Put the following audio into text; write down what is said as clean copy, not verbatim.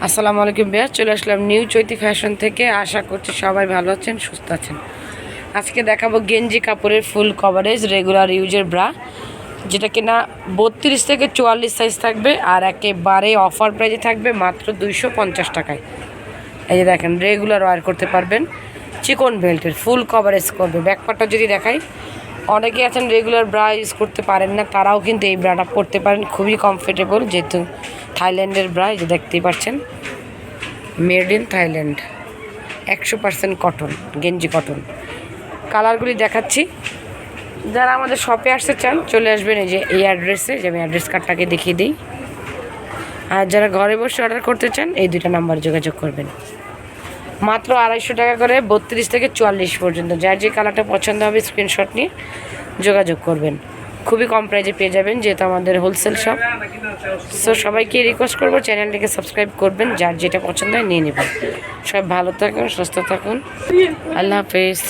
আসসালামু আলাইকুম ভাইয়া, চলে আসলাম নিউ চৈতি ফ্যাশন থেকে। আশা করছি সবাই ভালো আছেন, সুস্থ আছেন। আজকে দেখাবো গেঞ্জি কাপড়ের ফুল কভারেজ রেগুলার ইউজের ব্রা, যেটা কিনা 32 থেকে 44 সাইজ থাকবে আর একেবারে অফার প্রাইজে থাকবে মাত্র 250 টাকায়। এই যে দেখেন, রেগুলার ওয়ার করতে পারবেন, চিকন বেল্টের ফুল কভারেজ করবে। ব্যাকপার্টটা যদি দেখাই, অনেকে আছেন রেগুলার ব্রা ইউজ করতে পারেন না, তারাও কিন্তু এই ব্রাটা পরতে পারেন, খুবই কমফোর্টেবল। যেহেতু থাইল্যান্ডের ব্রা, এই যে দেখতেই পাচ্ছেন, মেড ইন থাইল্যান্ড, 100% কটন, গেঞ্জি কটন। কালারগুলি দেখাচ্ছি। যারা আমাদের শপে আসতে চান চলে আসবেন এই যে এই অ্যাড্রেসে, যে আমি অ্যাড্রেস কার্ডটাকে দেখিয়ে দিই। আর যারা ঘরে বসে অর্ডার করতে চান এই দুইটা নাম্বার যোগাযোগ করবেন। মাত্র 250 টাকা করে 32 থেকে 44 পর্যন্ত। যার যে কালারটা পছন্দ হবে স্ক্রিনশট নিয়ে যোগাযোগ করবেন। খুবই কম প্রাইজে পেয়ে যাবেন, যেহেতু আমাদের হোলসেল শপ। সো সবাইকে রিকোয়েস্ট করবো চ্যানেলটিকে সাবস্ক্রাইব করবেন, যার যেটা পছন্দ হয় নিয়ে নেবেন। সবাই ভালো থাকুন, সুস্থ থাকুন, আল্লাহ হাফেজ।